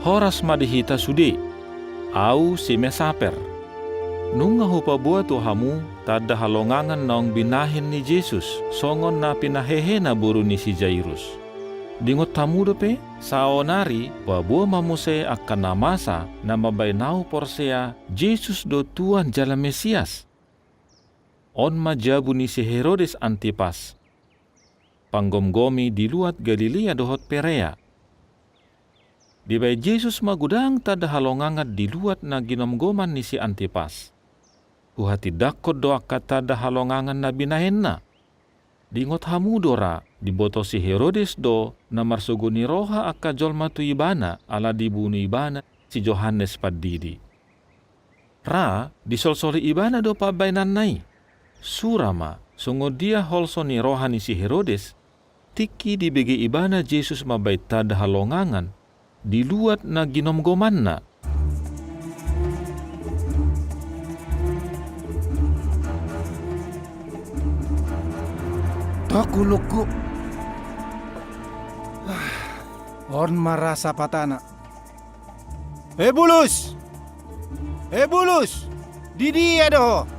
horas madihita sude, au si mesaper. Nunga hupa buat Tuhamu, tada halongangan naong binahin ni Jesus, songon na pinahehe na buru ni si Jairus. Dingot tamu dope, saonari, babua mamuse akan namasa na mabainau porsea Jesus do Tuan jala Mesias. On majabu ni si Herodes Antipas. Panggomgomi di luat Galilea dohot Perea. Di bay Jesus magudang tada halongangat di luat na ginomgoman ni si Antipas. Uhati dakot do akka tada halongangan na binahen na. Dingot hamudora diboto si Herodes do na marsuguni roha akka jolma tu ibana ala dibunuh ibana si Johannes Paddidi. Ra disolsoli ibana do pabainan nai. Surama sungo dia holsoni roha ni si Herodes tiki dibegi ibana Jesus mabait tada halongangan diluat na ginomgoman na. Takuluku. On marasa patana. Bulus! Bulus! Didi adoh.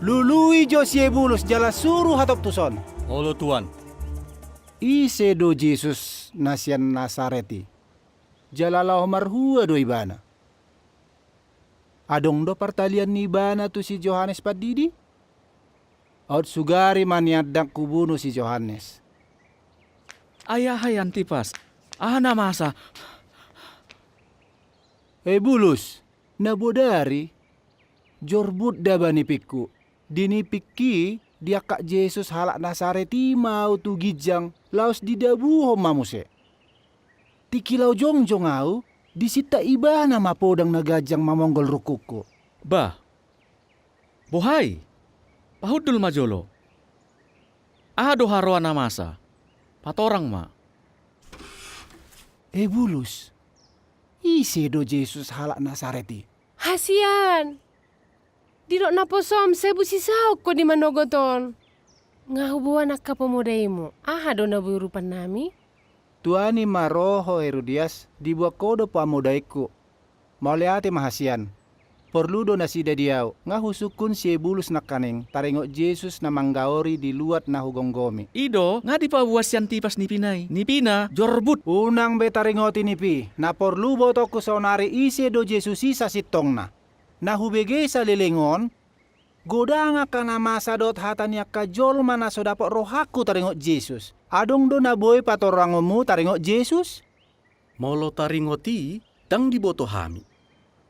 Lului jo si Bulus jala suruh hatop tuson. Olo Tuan. Ise do Jesus nasian Nasareti. Jalalah marhua do ibana. Adong do partalian ni ibana tu si Johannes Paddidi. Out sugari maniadak kubunuh si Johannes. Ayah hai Antipas. Ahana masa. Bulus, nabodari. Jorbut dabani pikku. Dini pikki dia kak Jesus halak Nasareti mau tu gijang. Laos didabu homamuse. Tikilau jongjong au, disita ibana mapodang nagajang mamonggol rukuku. Bah. Bohai. Pahudul majolo. Ado haroa namasa. Patorang ma. Bulus. Ise do Jesus halak Nasareti. Hasian. Didok naposom sebu sisau ko di manogoton. Ngahubuan akka pemudaimu. Do naburupan nami. Tuani maroho Herodias dibuat kodo pamudaiku. Mauleate mahasian. Perlu do nasida diau. Ngahusukun si Bulus nakaning. Taringok Jesus na manggaori di luat na hugonggomi. Ido, nga di pa buwas si Antipas ni Pinay. Ni Pina, jorbut. Unang betaringoti ni Pi. Na perlu boto ko sonari ise do Jesus isa sitong na. Nahubege sa lilingon. Goda nga ka na masadot hatanya ka jolma na so dapat rohaku taringok Jesus. Adong do na boy patorangomu taringok Jesus? Molo taringoti dang diboto hami.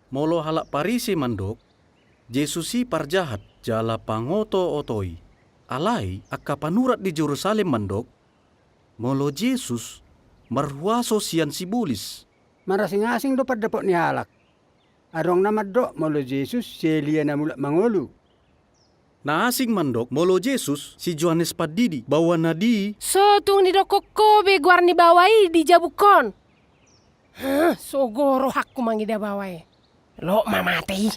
Molo halak parisi mandok, Jesusi parjahat jala pangoto otoi. Alai akka panurat di Jerusalem mandok, molo Jesus marhuaso sian si Bulis. Marasing-asing do padapot ni halak. Arong namadro molo Jesus selia na mulak mangulu. Naasing mandok molo Jesus si Johannes Paddidi bawa nadi. So tung ni dokokobe guar ni bawai di jabukon. Sogoro hakku mangida bawai. Lo mamati.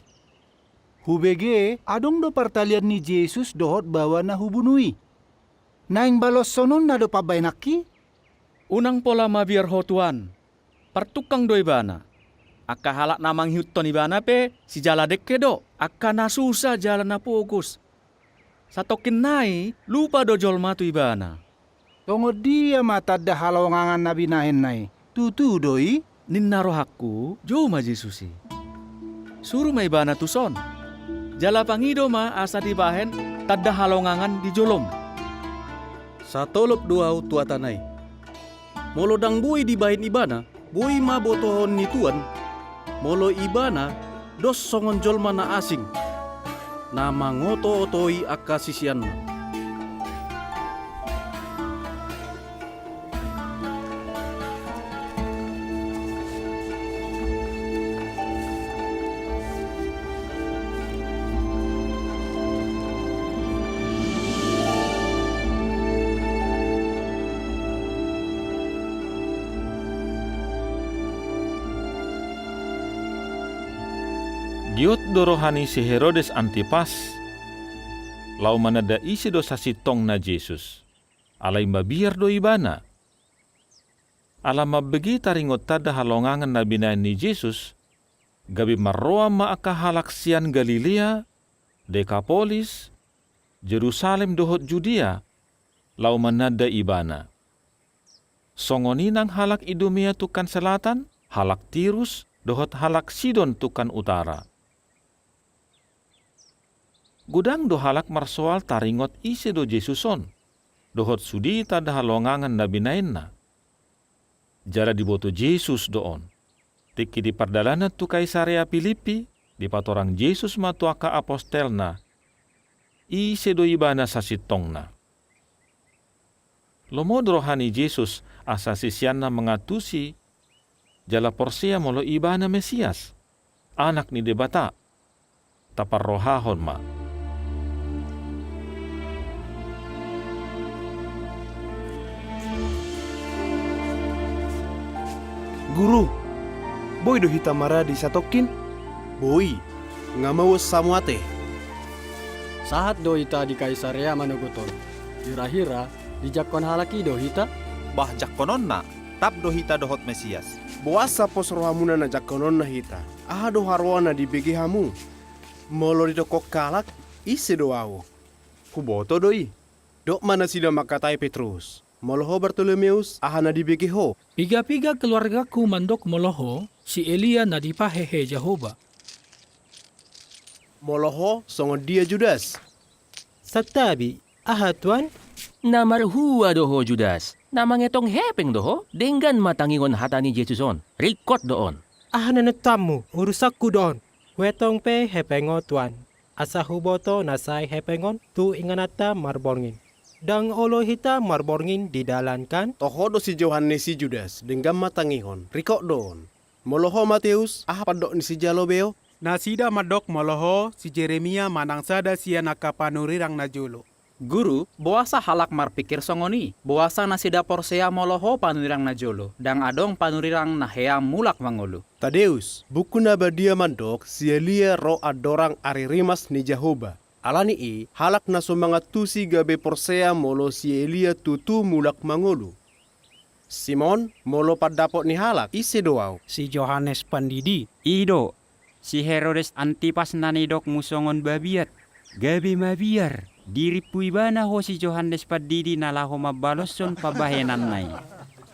Hubege adong do partalian ni Jesus dohot bawa na hubunui. Naing balos sonon na do pabaynaki. Unang pola mabiar ho Tuan. Partukang do ibana. Akka halak namang hiuton ibana pe si jala dekke do. Akka nasusa jala na pogus. Satokin nai lupa do jolma tu ibana. Tongo dia mata da halongangan na binahin nai. Tutu doi. Ninna rohakku jo ma Jesusi. Suruh ma ibana tuson. Jala pangido ma asa dibahen tadda halongangan di jolom. Satolop duau tuatanay. Molo dang bui dibahin ibana, bui ma botohon ni Tuan. Molo ibana dos songon jolma na asing. Na mangoto otoi akka sisian. Giot do rohani si Herodes Antipas, lau manada isi do sasitong na Jesus, alai mabiar do ibana. Ala mabegi taringot tada halongangan na binayan ni Jesus, gabi marroa maakahalaksian Galilea, Dekapolis, Jerusalem dohot Judea, lau manada ibana. Songoninang halak Idumea tukan selatan, halak Tirus, dohot halak Sidon tukan utara. Gudang do halak marsoal taringot ise do Jesuson, dohot sudi tada halongangan na binayan na. Jara diboto Jesus doon. Tiki di pardalana tu Kaisarea Filipi, di patorang Jesus matuaka apostelna, ise do ibana sa sitongna. Lomod rohani Jesus asa sisyanna mengatusi, jala porsia molo ibana Mesias, anak ni debata, tapar rohahon ma. Guru, boy do hita maradi satokin? Boy, nga mawas samuate. Sahat do hita di Kaisarea Manogoton. Hira-hira, dijakon halaki do hita. Bah jakonon na, tap do hita dohot Mesias. Buasa pos rohamuna na jakonon na hita. Aha do harwana di begi hamu. Molo di dokok kalak, ise do awo. Kuboto doi. Dok mana sida makatai Petrus. Moloho Bartolomeus, aha na di begi ho. Piga-piga keluargaku mandok moloho, si Elia na dipahehe Jehovah. Moloho songo dia Judas. Saktabi, aha tuan? Namarhua doho Judas. Namangetong hepeng doho, denggan matangingon hata ni Jesuson. Rikot doon. Aha na nagtamu, urusakku doon. Wetong pe hepengo tuan. Asa huboto nasay hepengon, tu inganata marborngin. Dang olo hita marborngin didalankan. Toho do si Johannes si Judas, denggam matangihon. Rikok doon. Moloho Mateus, aha padok ni si Jalobeo. Nasida madok moloho si Jeremia manangsada siya nakapanurirang najulo. Guru, buasa halak marpikir songoni. Buasa nasida porsea moloho panurirang najolo. Dang adong panurirang nahea mulak mangolo. Tadeus, buku na badia mandok si Elia ro adorang aririmas ni Jehovah. Alani i, halak na sumangat tusi gabe porsea molo si Elia tutu mulak mangulu. Simon, molo padapot ni halak, ise doaw. Si Johannes Pandidi. Ido, si Herodes Antipas nanidok musongon babiat. Gabe mabiar, diri puibana ho si Johannes Pandidi nalaho mabaloson pabahenan nai.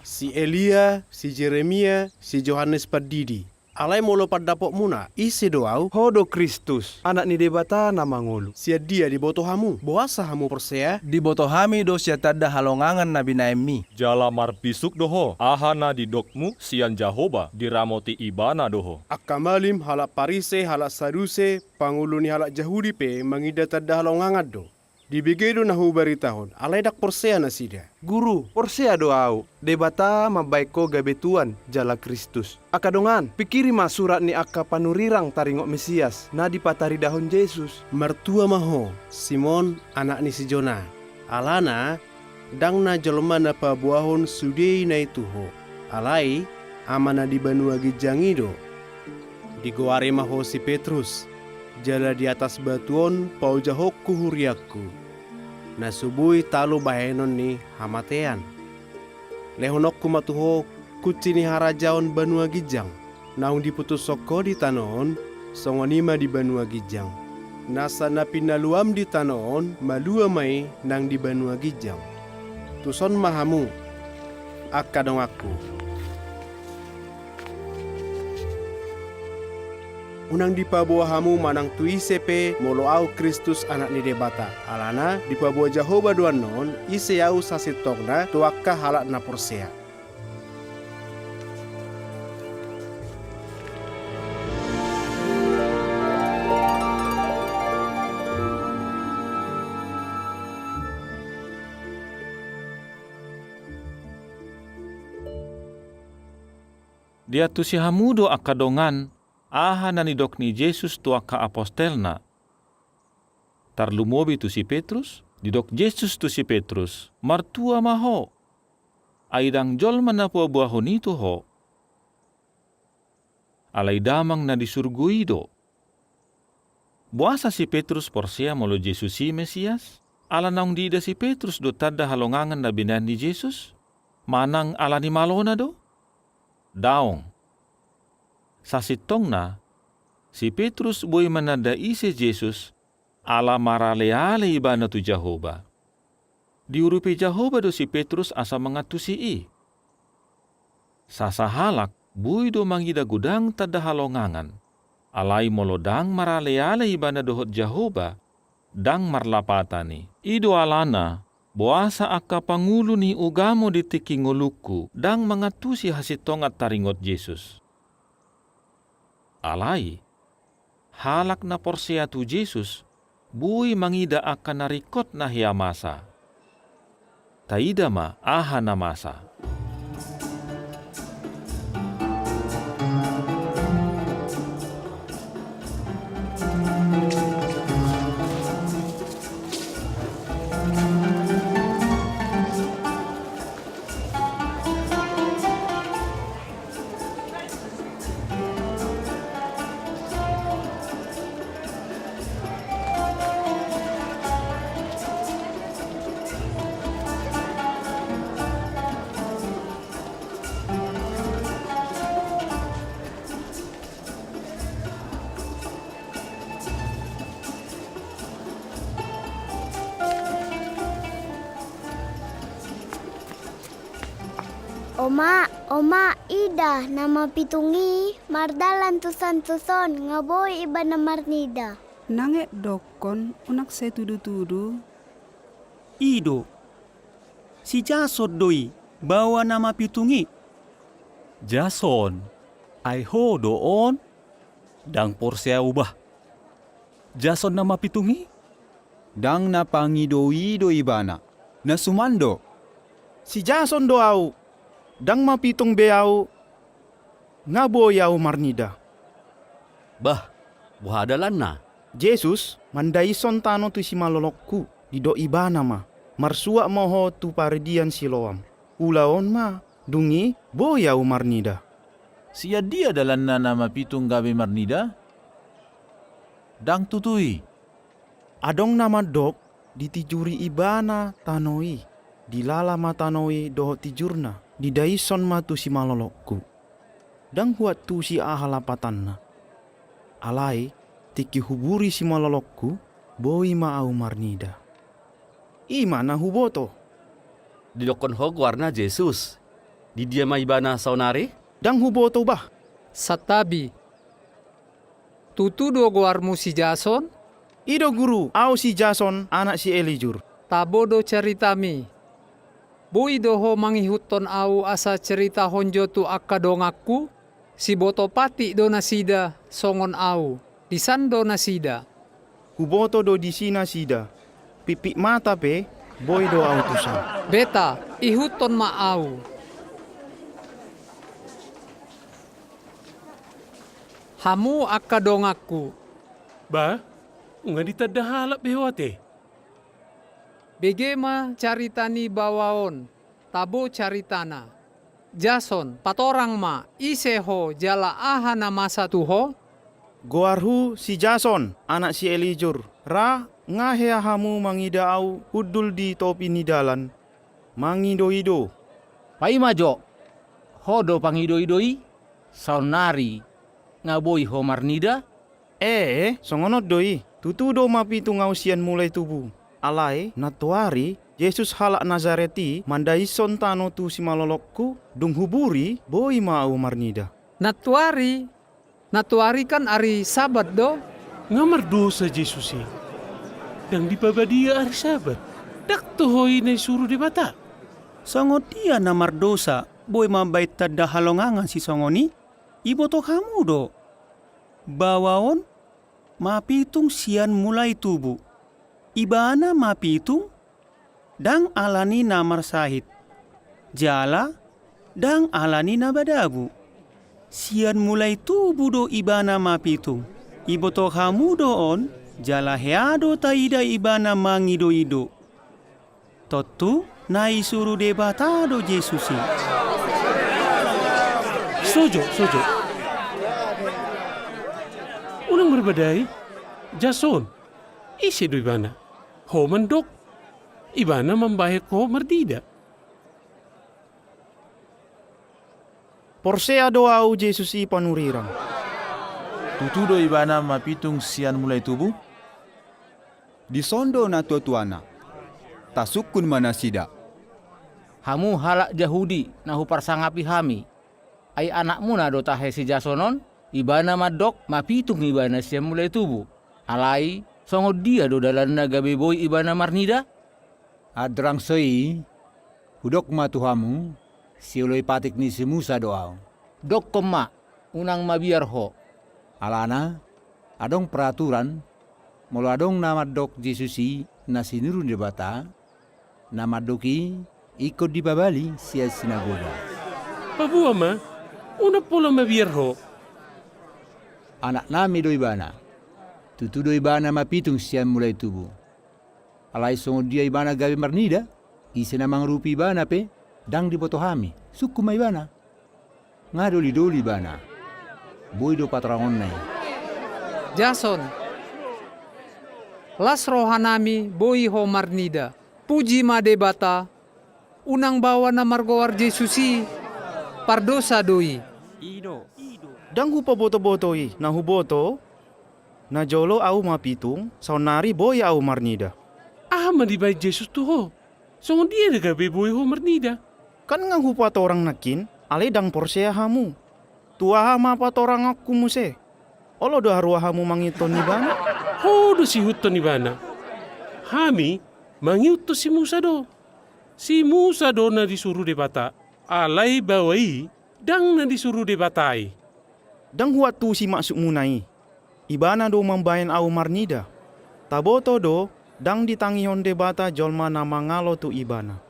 Si Elia, si Jeremia, si Johannes Pandidi. Alay molo padapok muna, ise doaw. Hodo Kristus, anak ni debata na mangulu. Sia dia di boto hamu, buasa hamu persea. Di boto hami do sia tada halongangan na binaemi. Jala marpisuk doho, ahana di dokmu sian Jahoba diramoti ibana doho. Akamalim halak Parise, halak Saduse, pangulu ni halak Jahudi pe mangida tada halongangan do. Di begitu nahu baritahon, alay dak persea na sida. Guru, porsea doau. Debata mabaiko gabetuan jala Kristus. Akadongan, pikiri ma surat ni aka panurirang taringok Mesias na dipatari dahon Yesus. Mertua maho, Simon anak ni si Jona. Alana, dang na jelma na pabuahon sudei na ituho. Alai, amana di banua gijangido. Di goare maho si Petrus. Jala di atas batuon pau jahokku huriakku. Na subui talu bahenon ni hamatean. Lehonokku matuho kucini harajaon banua gijang. Naung diputus soko di tanon, songonima di banua gijang. Nasa na pinaluam di tanon, malua mai nang di banua gijang. Tuson mahamu, akadong aku. Unang di pabuah hamu manang tuisepe molo au Kristus anak ni debata. Alana di pabuah Jehovah duan non ise au sasitokna tuakka halak na porsea. Dia tu si hamudo akadongan, aha nanidok ni Jesus tu aka apostelna. Tarlumobi tu si Petrus, didok Jesus tu si Petrus, martua maho. Aidang jol manapo buahon itu ho. Alay damang na disurgui do. Buasa si Petrus porsea molo Jesus si Mesias? Ala naung dida si Petrus do tada halongangan na binan ni Jesus? manang alani malona do? Daong. Sasitongna, si Petrus boy menadai si Jesus ala marale-ale ibana tu Jehoba. Diurupi Jehoba do si Petrus asa mengatusi i. Sasahalak boy do mangida gudang tada halongangan. Alai molodang marale-ale ibana dohot Jehoba dang marlapatani. Ido alana boasa akka pangulu ni ugamo di tiki ngoluku dang mangatusi hasitongat taringot Jesus. Alai, halak na porsea tu Jesus, bui mangida akan narikot na hiamasa. Taida ma aha na masa. Oma, ida nama pitungi mardalan tusan ngaboy iba na marnida. Nanget dokon unak saya tudu-tudu. Ido, si Jason doi bawa nama pitungi. Jason, ai ho doon, dang porsea ubah. Jason nama pitungi? Dang napangi doi do ibana, nasumando. Si Jason doau, dang mapitong beau, ngaboyaw marnida. Bah, buhadalan na. Jesus, mandaison tano tu si malolokku, di do ibana ma, marsua moho tu paridian siloam. Ulaon ma, dungi, boyaw marnida. Sia dia dalan na nama pitung gabe marnida? Dang tutui. Adong nama dok, ditijuri ibana tanoi, dilala matanoi doho tijurna. Di daison ma tu si malolokku. Dang buat tu si ahalapatanna. Alai, tiki huburi si malolokku, boi ma au marnida. Imana huboto? Di dokon hog warna Jesus. Di dia ma ibana saunare? Dang huboto bah? Satabi. Tutu do guarmu si Jason? Ido guru, au si Jason anak si Elijur. Tabo do ceritami. Bui doho mangihuton au asa cerita honjo tu akka dongakku, si boto pati do nasida songon au, disan do nasida. Huboto do disina sida, pipi mata pe, boy do au tusan. Beta, ihuton ma au. Hamu akka dongakku. Ba, unga ditadahalap behwate. Begema caritani bawaon, tabo caritana. Jason, patorang ma, iseho jala ahana masa tuho? Goarhu si Jason, anak si Elijur. Ra, ngahea hamu mangida au hudul di topi nidalan. Mangido-ido. Pai majo, hodo pangido-idoi, saunari, ngaboi ho marnida? Songonot doi, tutu do mapitu ngausian mulai tubuh. Alai, natuari, Yesus halak Nazareti, mandaison tano tu si malolokku, dung huburi, boi mau marnida. Natuari kan ari sabat do. Ngamar dosa Jesus e. Dang dipabadia ari sabat. Dak tohoi na suruh di bata. Songo dia namar dosa, boi mabait tada halongangan si songoni, ibo to kamu do. Bawaon, mapitung sian mulai tubuh. Ibana mapitung, dang alani namar sahid. Jala, dang alani nabadabu. Sian mulai tubuh do ibana mapitung. Ibo to kamu doon, jala heado taida ibana mangido-ido. Totu, naisuru debata do Jesusi. Sojo. Unang berbadai, Jason, isi do ibana. Ho mandok, ibana membahek ho merdida. Porsea doa au Jesus i panurirang. Tutu do ibana mapitung sian mulai tubuh? Di sondo na tuana. Tasukun mana sida. Hamu halak Yahudi nahu parsangapi hami. Ai anakmu na do tahe si Jasonon, ibana madok mapitung ibana sian mulai tubuh. Alai songo dia do dalan gabe boy ibana marnida? Adrang sei, hudok ma tuhamu, siuloi patik ni si Musa doau. Dok kema, unang mabiar ho. Alana, adong peraturan, molo adong nama dok Jesusi na sinurun di bata, nama doki ikut di babali sia sinagoga. Pabua ma, una pola mabiar ho. Anak nami do ibana, tutu do ibana mapitung sian mulai tubuh. Alai songo dia ibana gawe marnida, isi namang rupi ibana pe, dang di botohami, suku ma ibana. Ngadoli-doli ibana, boy do patrangon nai. Jason, las rohanami boy ho marnida, puji made bata, unang bawa na margowar Jesusi, pardosa doi. Dang hupa boto-botoi, na huboto, na jolo au mapitung, saunari boy au marnida. Madibay Jesus tu ho. Songon dia na gabi boy ho marnida. Kan nga hupa torang nakin, alay dang Porsea hamu. Tua hama pa torang aku muse. Olo do harua hamu mangiton ni bana? Ho do si huton ni bana. Hami mangiuto si Musa do. Si Musa do na disuruh de bata. Alay bawai dang na disuruh de batai. Dang huat tu si maksud munai. Ibana do membayan au marnida. Taboto do dang ditangihon de bata jolma na mangalo tu ibana.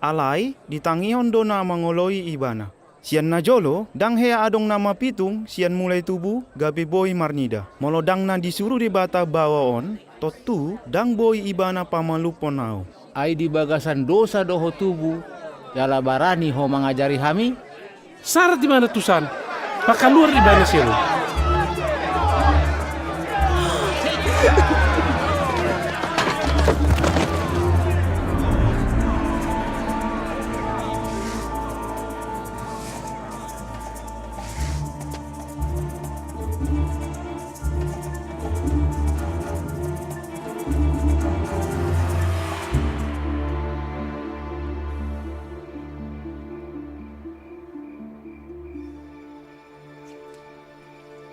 Alai ditangihon do na mangoloi ibana. Sian na jolo, dang hea adong nama pitung, sian mulai tubuh, gabi boy marnida. Molo dang na disuruh di bata bawaon, totu dang boy ibana pamalupon au. Ai di bagasan dosa doho tubuh, jala barani ho mengajari hami? Syarat di mana tusan? Pakaluar ibana sielo.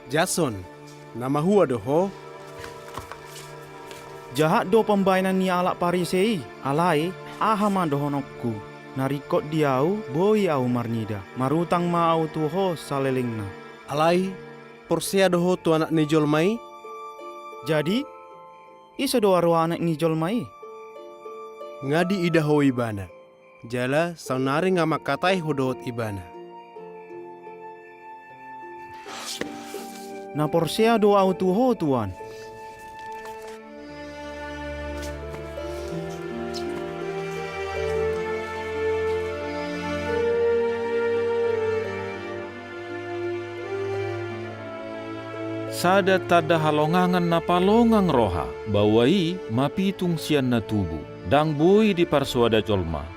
Jason, nama hua doho? Jahat do pembainan ni alak parisei, alai ahama dohonokku. Narikot diau boy au marnida, marutang ma au tuho salelingna. Alai, Porsea doho tu anak ni jolmai? Jadi, isa do arwa anak ni jolmai? Ngadi ida ho ibana. Jala saunari ngama katai hodot ibana. Na Porsea do au tuho tuan. Sada tada halongangan na palongang roha, bawai mapitung sian na tubu, dang bui di parsuada jolma.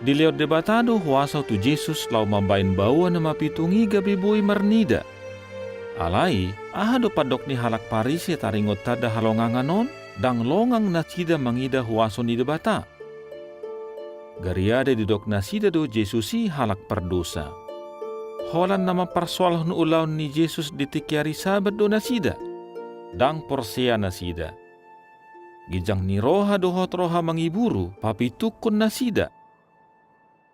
Diliot debatado huasa tu Jesus lau mabain bawa na mapitungi gabi bui marnida. Alai, ahado padok ni halak Parisi taringot tada halongangan non, dang longang na sida mangida huaso ni debata. Gariade di dok na sida do Jesusi halak perdosa. Holan nama parsoal nu ulaun ni Jesus ditikiari sabat do nasida. Dang Porsea nasida. Gijang ni roha dohot roha mangiburu papitukun nasida.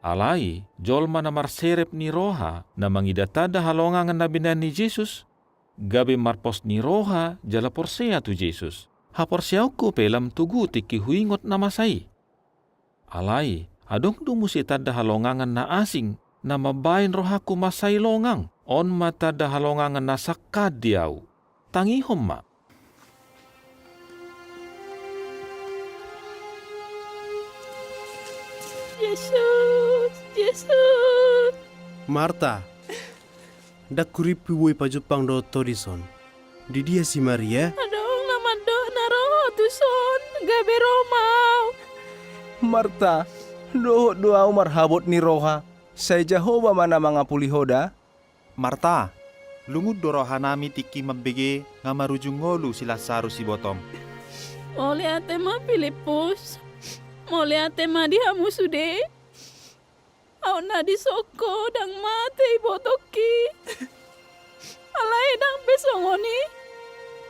Alai, jolma na marserep ni roha na mangidatada halongangan na binan ni Jesus. Gabi marpos ni roha jala Porsea tu Jesus. Ha Porsea ko pelam tugu tiki huingot na masai. Alai, adong dumusi tada halongangan na asing na mabain rohaku masai longang. On mata da halongangan na sakad diau. Tangihom ma. Yesus, Yesus. Marta, dak kuripi woi pajupang do torison. Di dia si Maria. Adong nama do naroho tu son, gabe romau. Marta, doho doa marhabot ni roha, Saya Jehovah mana mangapuli hoda? Marta, lungud dorohanami tiki mabege ngamarujung ngolu si Lazarus si botom. Mole ate ma Filipus. Mole ate ma dihamu sude. Au na disoko dang mate ibotoki. Alai dang besongoni.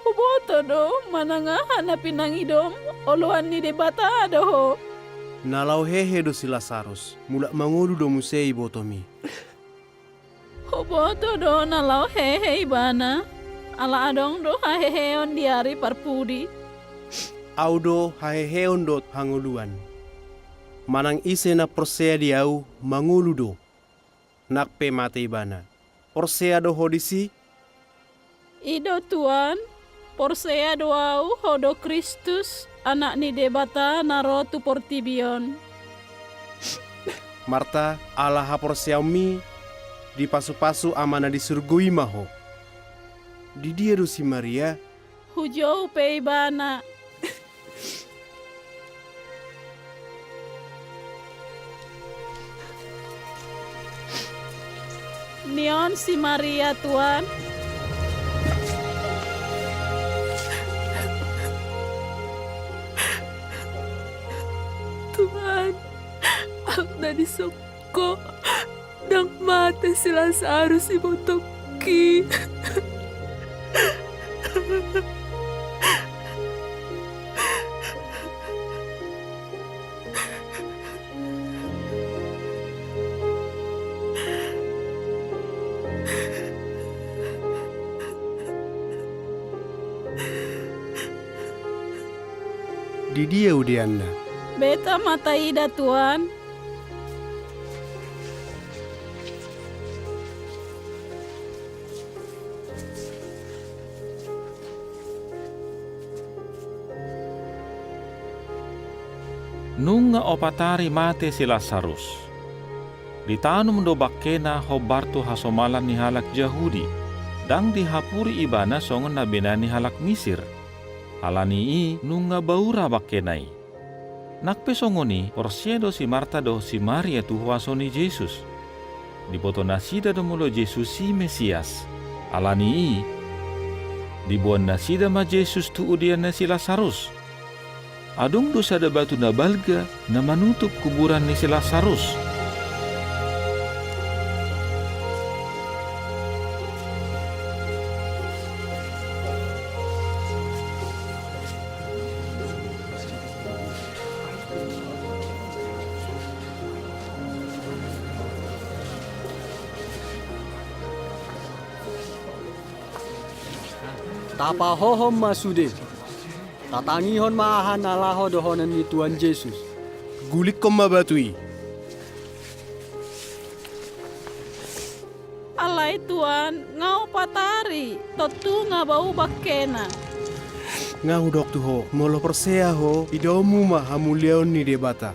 Uboto do mananga hanapin nang idom oloan ni debata doho. Nalau hehe do si Lazarus, mula mangulu do musei botomi. Uboto do nalau hehe ibana. Ala adong do haheheon diari parpudi. Audo haheheon do hanguluan. Manang ise na persea diau mangulu do. Nakpe mate ibana. Persea do hodisi. Ido tuan, porsea doau hodo Kristus, anak ni debata naro tu portibion. Marta ala haporsea mi di pasu-pasu amana di surgui maho. Di dia do si Maria. Hujau peibana. Nion si Maria tuan. Tuhan, ang nanisoko ng mata si Lazarus si Botoki. Di dia udianna. Beta mata ida tuan. Nunga opatari mate si Lazarus. Ditanum do bakkena hobartu hasomalan ni halak Jahudi. Dang dihapuri ibana songon nabena ni halak Misir. Alani i nunga baura bakkenai. Nakpe songoni porsiedo si Marta do si Maria tu wasoni Jesus. Diboto nasida do mulo Jesus si Mesias. Alani i dibuan nasida ma Jesus tu udian si Lazarus. Adong dosa da batu na balga na manutup kuburan ni si Lazarus. Tapa hohom masude. Tatangihon maahan alaho dohonan ni Tuhan Yesus. Gulik kom mabatui. Alai tuan, ngau patari, totu ngabau bakkena. Ngau dok tu ho, molo persea ho, idomu ma hamulion ni debata.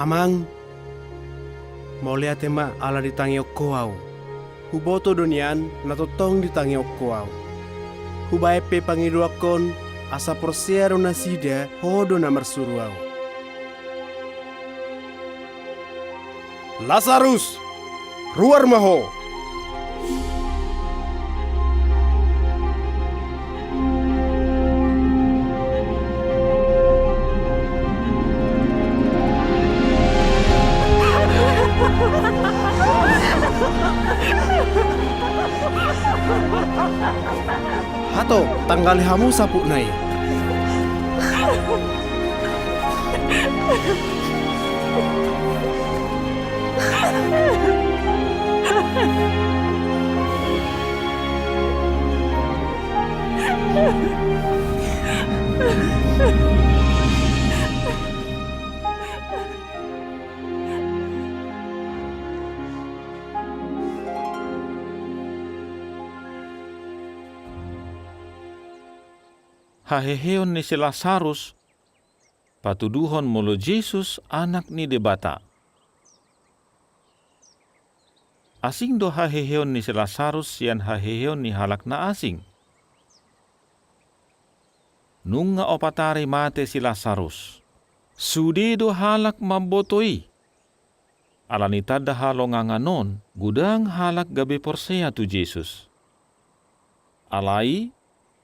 Amang, mau lihat tema ala ditangiok koau. Huboto donian natotong ditangiok koau. Hubae pe pangiduakon asa porsiaro nasida hodo na marsuruau. Lazarus, ruar maho. Hato, tanggali hamu sapu nai. Haheheon ni si Lazarus, patuduhon molo Jesus anak ni debata. Asing do haheheon ni si Lazarus yan haheheon ni halak na asing. nunga opatari mate si Lazarus. Sudedo halak mabotoi. Alani tada halonganganon, gudang halak gabe porsea tu Jesus. Alai,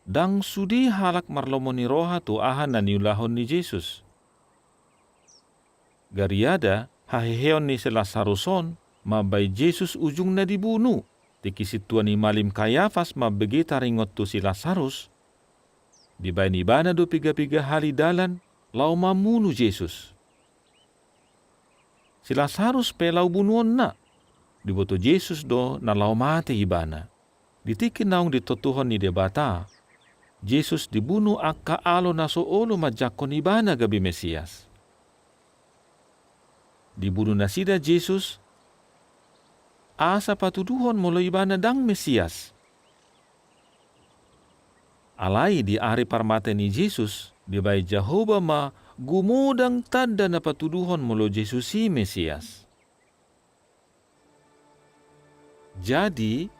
dang sudi halak marlomoni roha tu ahan na niulahon ni Jesus. Gariada, haheheon ni si Lazaruson, mabay Jesus ujung na dibunuh. Tikisituan ni Malim Kayafas mabegita ringot tu si Lazarus. Dibay ni bana do piga-piga hali dalan, lau mamunu Jesus. Si Lazarus pelau bunuon na. Diboto Jesus do na lau mate ibana. Ditikin naong ditotuhon ni debata. Jesus dibunuh akka alo na soolo majakon ibana gabi Mesias. Dibunuh na sida Jesus, asa patuduhon molo ibana dang Mesias. Alai di ari parmate ni Jesus, di bay Jehovah ma gumudang tanda na patuduhon molo Jesus si Mesias. Jadi,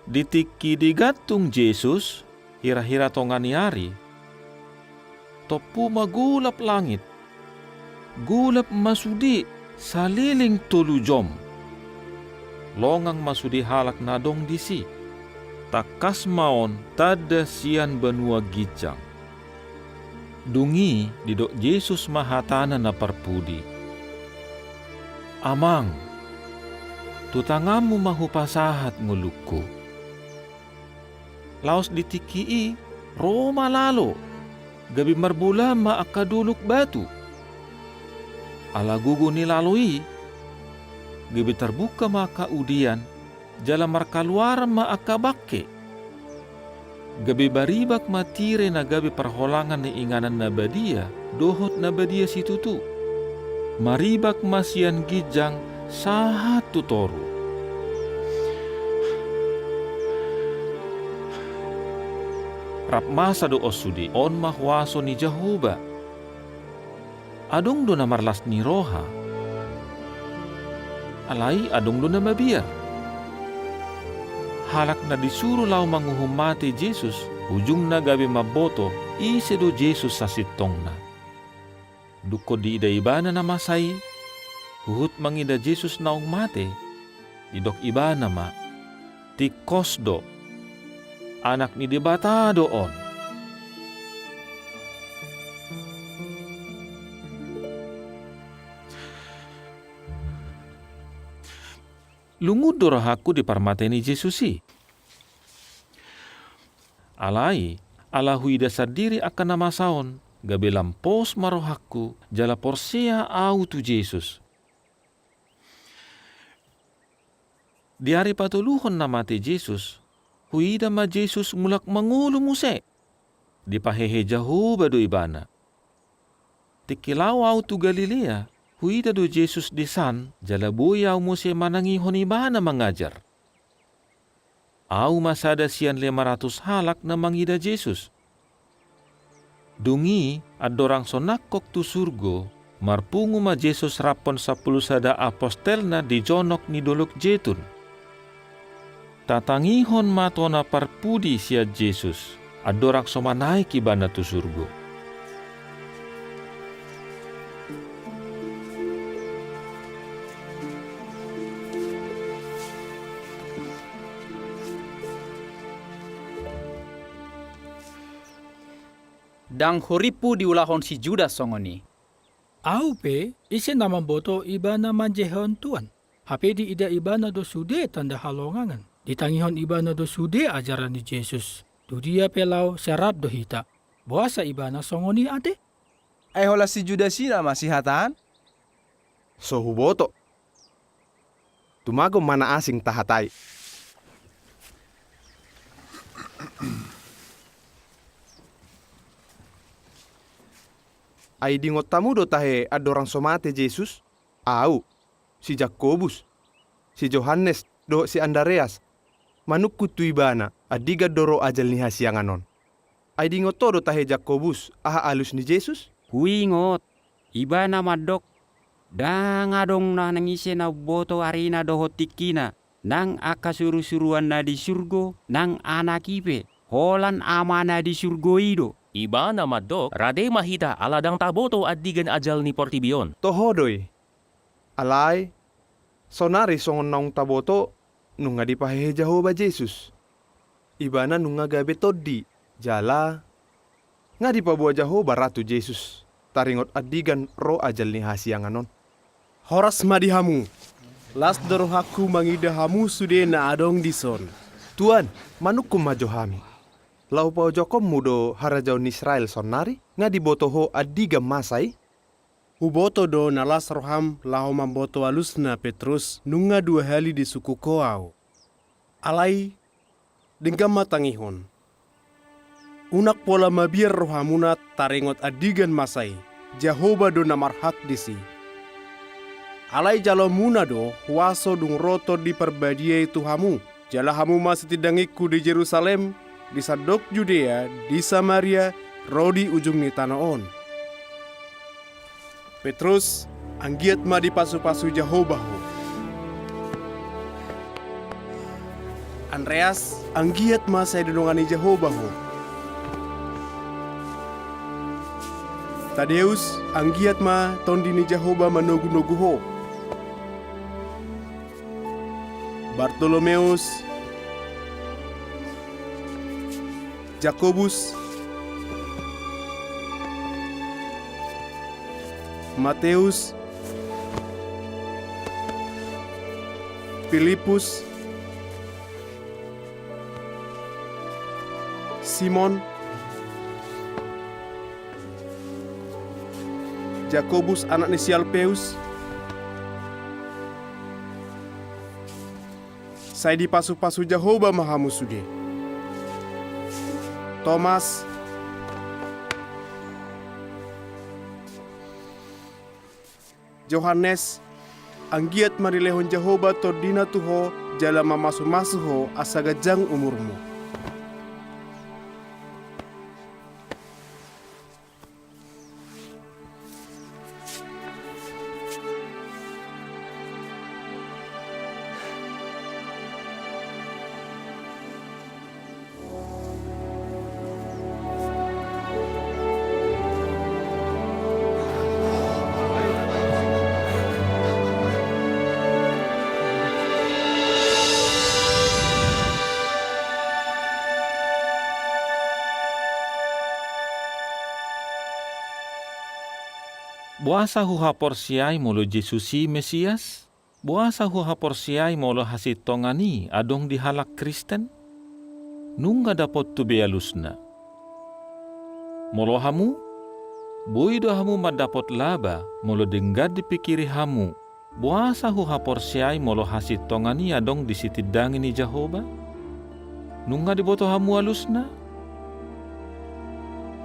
ditiki digatung Jesus, hira-hira tongani ari, topu magulap langit, gulap masudi saliling tulujom. Longang masudi halak nadong disi. Takas maon tada sian benua gijang. Dungi didok Yesus mahatana na parpudi. Amang, tutangamu mahupasahat nguluku. Laos ditikii, Roma lalo, gabi marbula maakaduluk batu. Ala gugu ni lalui, gabi terbuka maka udian, jala markaluar maakabakke. Gabi baribak matire na gabi perholangan ni inganan na badia, dohot na badia situtu. Maribak masian gijang sahat tutoru. Rap masa do osudi on mahwaso ni Jehovah. Adong do na marlas ni roha. Alai adong do na mabiar. Halak na disuruh lau manguhumati Jesus, ujung na gabi maboto, ise do Jesus sa sitong na. Duko di ida ibana na masay, huhut mangida Jesus naong mate, idok ibana ma, tikos do, anak ni debata doon. Lungud dorohaku di parmateni Jesusi. Alai, alahui dasar diri akan nama saon, gabe lampos marohaku, jala porsea au tu Jesus. Di hari patuluhon namate Jesus, huida ma Jesus mulak mangulu muse. Di pahehe Jehovah do ibana. Tikilaw au tu Galilea, huida do Jesus di san, jala buyaw mo siya manangihon iba na mangajar. Au masada siyan 500 halak na mangida Jesus. Dungi, at dorang sonakok tu surgo, marpungu ma Jesus rapon 10 sada apostel na di jonok ni dolok jetun. Tatangihon mato na parpudi siya Jesus, at dorang somanay kiba na tu surgo. Dang horipu diulahon si Judas songoni. Au pe, isi nama boto ibana manjehon tuan. Hape di ida ibana do sude tanda halongangan. Ditangihon ibana do sude ajaran di Jesus. Tu dia pelau serap do hita. Buasa ibana songoni ate. Ay hola si Judas ina masih hatan? So huboto. Tumago mana asing tahatai. Ay dingot tamu do tahe adorang somate Jesus, au, si Jakobus, si Johannes do si Andreas, manuk kutu ibana, adiga doro ajal ni hasianganon. Ay dingot to do tahe Jakobus, aha alus ni Jesus? Huingot, ibana madok, dang adong na nangise na boto arina do hotikina, nang akasuru-suruan na di surgo, nang anak ipe, holan amana di surgo ido. Iba na madok, rade mahita aladang taboto adigan ajal ni Portibion. Tohodoy. Alay, sonari songon naong taboto, nung nga di pahehe Jehova Jesus. Iba na nung nga gabi toddi, jala. Nga di pa buwa Jehova ratu Jesus. Taringot adigan ro ajal ni hasianganon. Horas madihamu. Las dorohaku mangidahamu sude na adong dison. Tuan, manukum majohami. Lau pau jokom mudo harajaun Israel sonari, nga dibotoho adiga masai. Uboto do nalas roham laho mamboto alusna Petrus nunga 2 hali di suku koau. Alai, denggam matangihon. Unak pola mabiar rohamuna taringot adigan masai, Jehova do namarhak disi. Alai jalo muna do, waso dung roto di perbadiai Tuhamu. Jala hamu masih tidangiku di Yerusalem, di Sadok Judea, di Samaria, rodi ujung ni tanah on. Petrus, anggiat ma di pasu-pasu Jehova ho. Andreas, anggiat ma saya dudungani Jehova ho. Tadeus, anggiat ma tondini Jehova manogu-nogu ho. Bartolomeus, Jakobus, Mateus, Filipus, Simon, Jakobus anak ni Alpeus, saya di pasu-pasu Jehova Mahamusude. Thomas, Johannes, anggiat marilehon Jehova tordina tuho jala mamasu-masu ho asagajang umurmu. Buasa huha porsiai molo Jesusi Mesias? Buasa huha porsiai molo hasit tongani adong dihalak Kristen? Nungga dapot tu bealusna. Molo hamu? Boido hamu madapot laba molo denggad dipikiri hamu. Buasa huha porsiai molo hasit tongani adong disitidangi ni Jehova? Nungga diboto hamu alusna?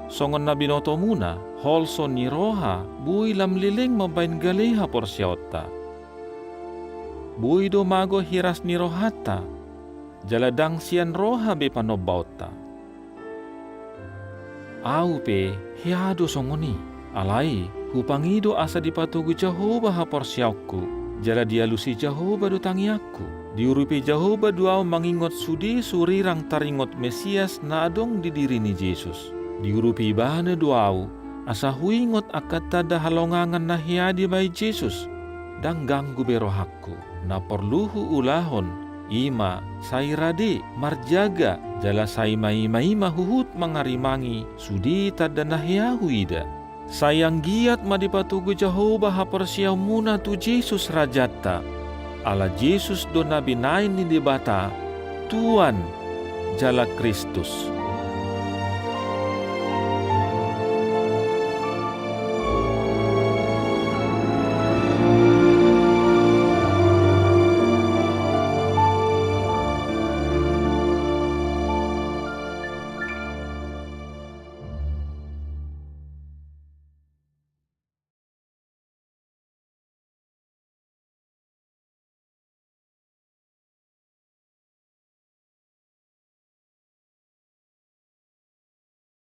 Songon na binoto muna, holson ni roha, bui lam liling mabain galeha porsiota. Bui do mago hiras ni rohata, jaladang sian roha be panobauta. Au pe, hiado songoni, alai, hupangido asa dipatugu Jehova ha porsiauku, jala dialusi Jehova do tangiaku. Diurupi Jehova duau mangingot sudi surirang taringot Mesias na adong di diri ni Jesus. Diurupi bahana duau, asa huingot akat tada halongangan na hiadi bai Jesus, dang ganggu berohaku, na perluhu ulahon, ima, sairade, marjaga, jala sai mai mahuhut mangarimangi, sudi tada na hiahu ida. Sayang giat madipatugu Jehova hapersiau muna tu Jesus rajata, ala Jesus do nabi nain ni debata, Tuan, jala Kristus.